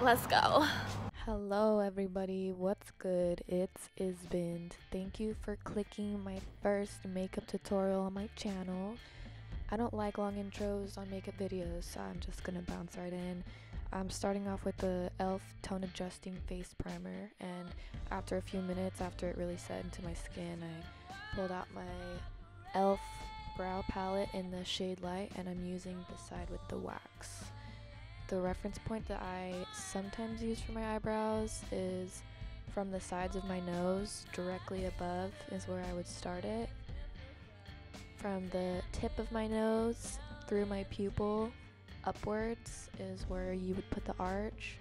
Let's go. Hello everybody, what's good? It's izbnd. Thank you for clicking my first makeup tutorial on my channel. I don't like long intros on makeup videos, so I'm just gonna bounce right in. I'm starting off with the e.l.f. Tone Adjusting Face Primer, and after a few minutes, after it really set into my skin, I pulled out my e.l.f. brow palette in the shade Light, and I'm using Beside with the wax. The reference point that I sometimes use for my eyebrows is from the sides of my nose, directly above is where I would start it. From the tip of my nose through my pupil upwards is where you would put the arch,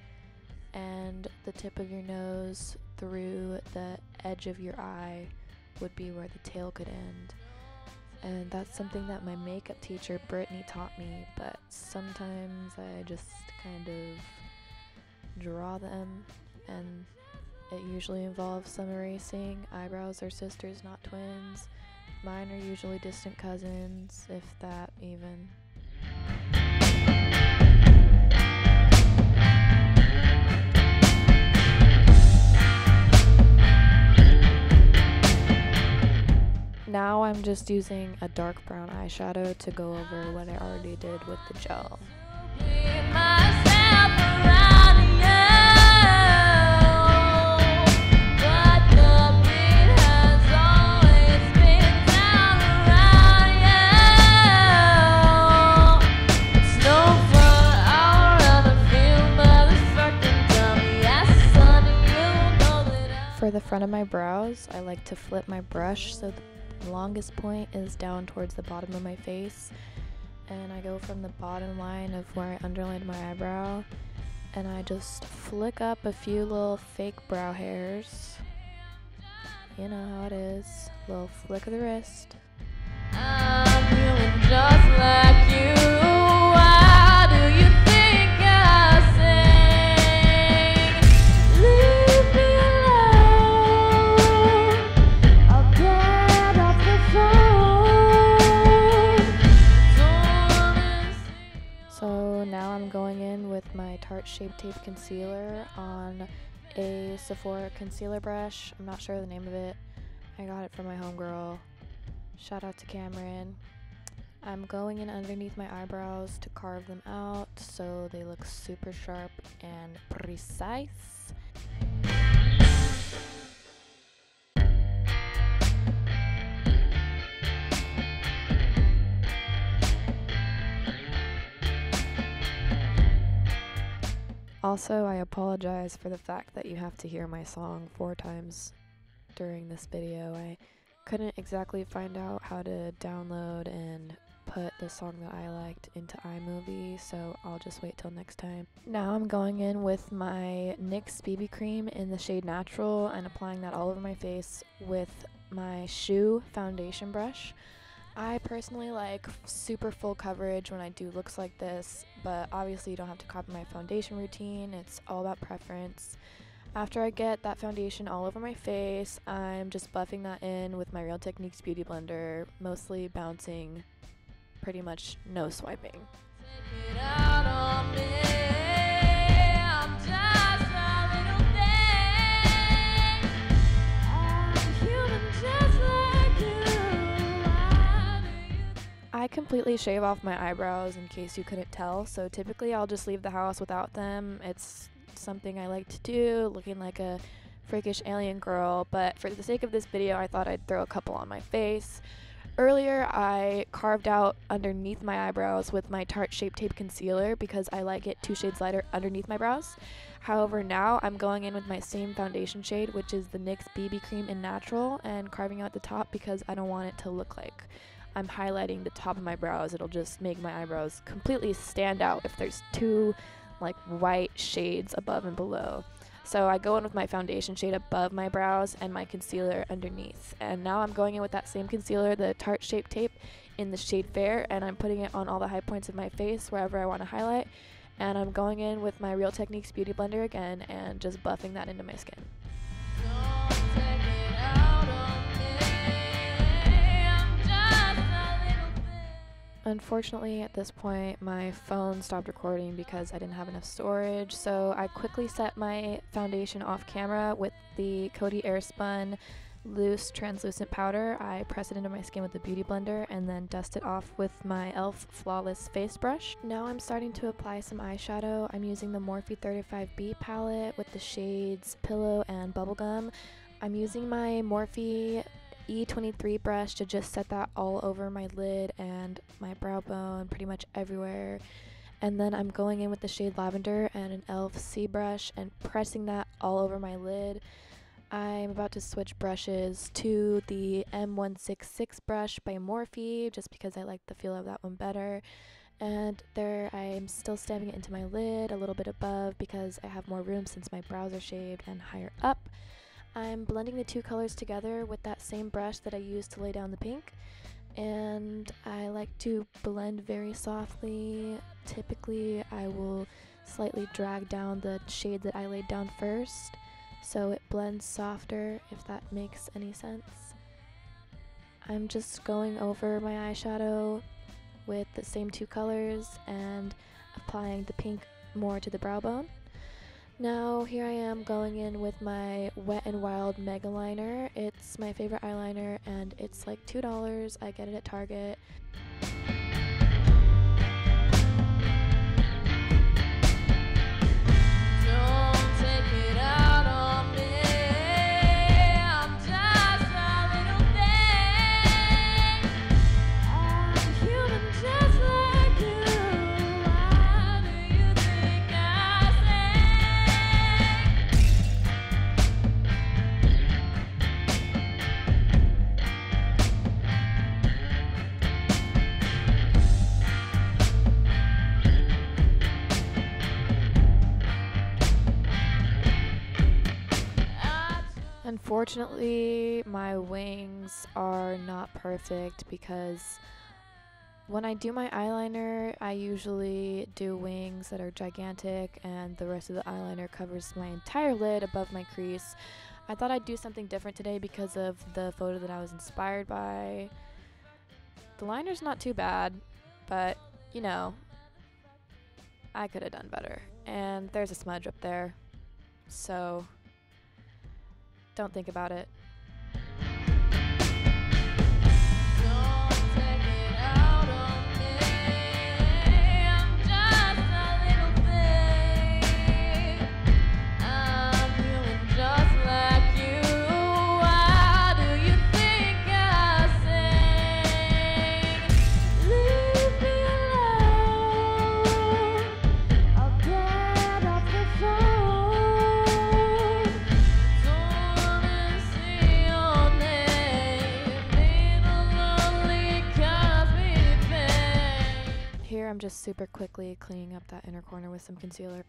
and the tip of your nose through the edge of your eye would be where the tail could end. And that's something that my makeup teacher Brittany taught me, but sometimes I just kind of draw them, and it usually involves some erasing. Eyebrows are sisters, not twins. Mine are usually distant cousins, if that even. Now I'm just using a dark brown eyeshadow to go over what I already did with the gel. For the front of my brows, I like to flip my brush so the longest point is down towards the bottom of my face, and I go from the bottom line of where I underlined my eyebrow, and I just flick up a few little fake brow hairs. You know how it is, little flick of the wrist. I'm feeling just like you. Why do you think I sing? Leave me alone. I'll get off the phone. So now I'm going in with my Tarte Shape Tape Concealer on a Sephora concealer brush. I'm not sure the name of it. I got it from my homegirl. Shout out to Cameron. I'm going in underneath my eyebrows to carve them out so they look super sharp and precise. Also, I apologize for the fact that you have to hear my song 4 times during this video. I couldn't exactly find out how to download and put the song that I liked into iMovie, so I'll just wait till next time. Now I'm going in with my NYX BB cream in the shade Natural and applying that all over my face with my Shoe foundation brush. I personally like super full coverage when I do looks like this, but obviously you don't have to copy my foundation routine. It's all about preference. After I get that foundation all over my face, I'm just buffing that in with my Real Techniques Beauty Blender, mostly bouncing, pretty much no swiping. I completely shave off my eyebrows in case you couldn't tell, so typically I'll just leave the house without them. It's something I like to do, looking like a freakish alien girl, but for the sake of this video I thought I'd throw a couple on my face. Earlier I carved out underneath my eyebrows with my Tarte Shape Tape Concealer because I like it 2 shades lighter underneath my brows. However, now I'm going in with my same foundation shade, which is the NYX BB cream in Natural, and carving out the top because I don't want it to look like I'm highlighting the top of my brows. It'll just make my eyebrows completely stand out if there's 2 like white shades above and below. So I go in with my foundation shade above my brows and my concealer underneath. And now I'm going in with that same concealer, the Tarte Shape Tape, in the shade Fair, and I'm putting it on all the high points of my face wherever I want to highlight. And I'm going in with my Real Techniques Beauty Blender again and just buffing that into my skin. Unfortunately, at this point, my phone stopped recording because I didn't have enough storage, so I quickly set my foundation off camera with the Coty Airspun loose translucent powder. I press it into my skin with a beauty blender and then dust it off with my e.l.f. Flawless face brush. Now I'm starting to apply some eyeshadow. I'm using the Morphe 35B palette with the shades Pillow and Bubblegum. I'm using my Morphe E23 brush to just set that all over my lid and my brow bone, pretty much everywhere. And then I'm going in with the shade Lavender and an e.l.f. C brush and pressing that all over my lid. I'm about to switch brushes to the M166 brush by Morphe just because I like the feel of that one better. And there I'm still stabbing it into my lid a little bit above because I have more room since my brows are shaved, and higher up. I'm blending the two colors together with that same brush that I used to lay down the pink, and I like to blend very softly. Typically I will slightly drag down the shade that I laid down first so it blends softer, if that makes any sense. I'm just going over my eyeshadow with the same two colors and applying the pink more to the brow bone. Now here I am going in with my Wet n Wild Mega Liner. It's my favorite eyeliner and it's like $2. I get it at Target. Unfortunately, my wings are not perfect because when I do my eyeliner, I usually do wings that are gigantic and the rest of the eyeliner covers my entire lid above my crease. I thought I'd do something different today because of the photo that I was inspired by. The liner's not too bad, but you know, I could have done better. And there's a smudge up there, so don't think about it. I'm just super quickly cleaning up that inner corner with some concealer.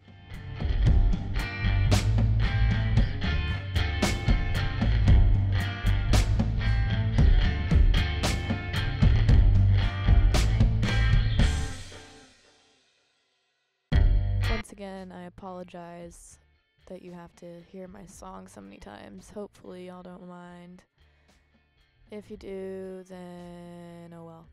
Once again, I apologize that you have to hear my song so many times. Hopefully y'all don't mind. If you do, then oh well.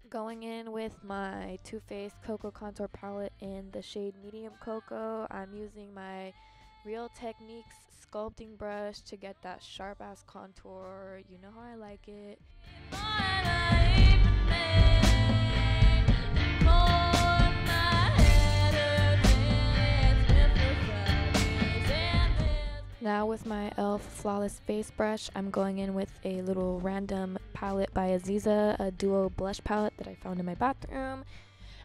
Going in with my Too Faced Cocoa Contour Palette in the shade Medium Cocoa. I'm using my Real Techniques sculpting brush to get that sharp ass contour. You know how I like it. Now with my e.l.f. Flawless Face Brush, I'm going in with a little random palette by Aziza, a duo blush palette that I found in my bathroom.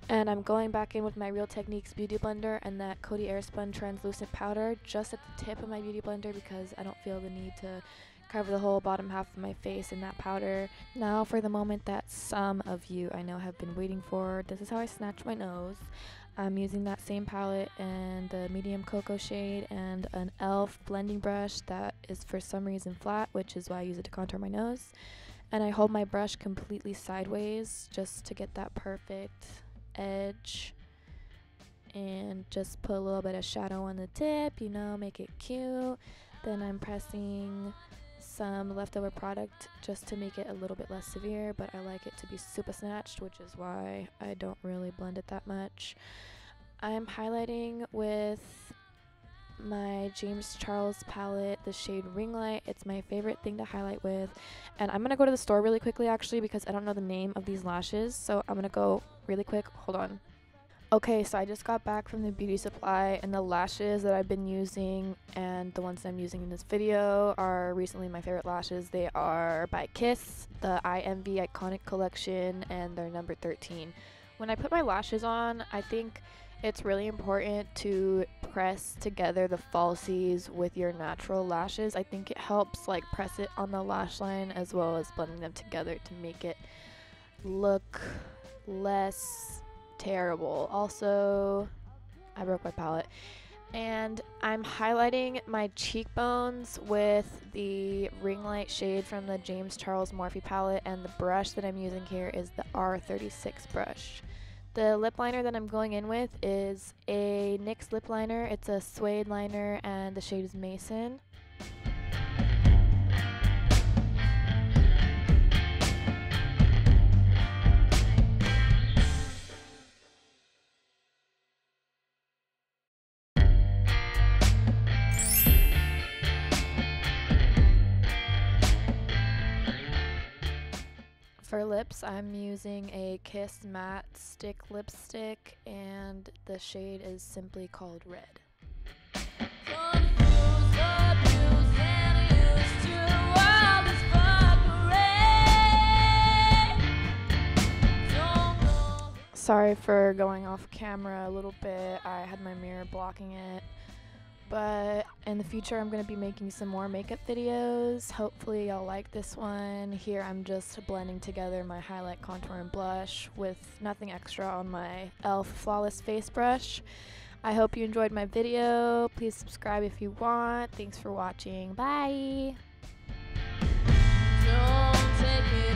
And I'm going back in with my Real Techniques Beauty Blender and that Coty Airspun translucent powder just at the tip of my beauty blender because I don't feel the need to cover the whole bottom half of my face in that powder. Now for the moment that some of you I know have been waiting for. This is how I snatch my nose. I'm using that same palette and the medium cocoa shade and an e.l.f. blending brush that is for some reason flat, which is why I use it to contour my nose. And I hold my brush completely sideways just to get that perfect edge and just put a little bit of shadow on the tip, you know, make it cute. Then I'm pressing some leftover product just to make it a little bit less severe, but I like it to be super snatched, which is why I don't really blend it that much. I'm highlighting with my James Charles palette, the shade Ring Light. It's my favorite thing to highlight with. And I'm gonna go to the store really quickly actually, because I don't know the name of these lashes, so I'm gonna go really quick. Hold on. Okay, so I just got back from the beauty supply, and the lashes that I've been using and the ones that I'm using in this video are recently my favorite lashes. They are by Kiss, the IMV Iconic Collection, and they're number 13. When I put my lashes on, I think it's really important to press together the falsies with your natural lashes. I think it helps like press it on the lash line as well as blending them together to make it look less terrible. Also, I broke my palette. And I'm highlighting my cheekbones with the Ring Light shade from the James Charles Morphe palette, and the brush that I'm using here is the R36 brush. The lip liner that I'm going in with is a NYX lip liner. It's a suede liner and the shade is Mason. For lips, I'm using a Kiss Matte Stick Lipstick, and the shade is simply called Red. Sorry for going off camera a little bit. I had my mirror blocking it. But in the future, I'm going to be making some more makeup videos. Hopefully y'all like this one. Here I'm just blending together my highlight, contour, and blush with nothing extra on my e.l.f. Flawless Face Brush. I hope you enjoyed my video. Please subscribe if you want. Thanks for watching. Bye! Don't take it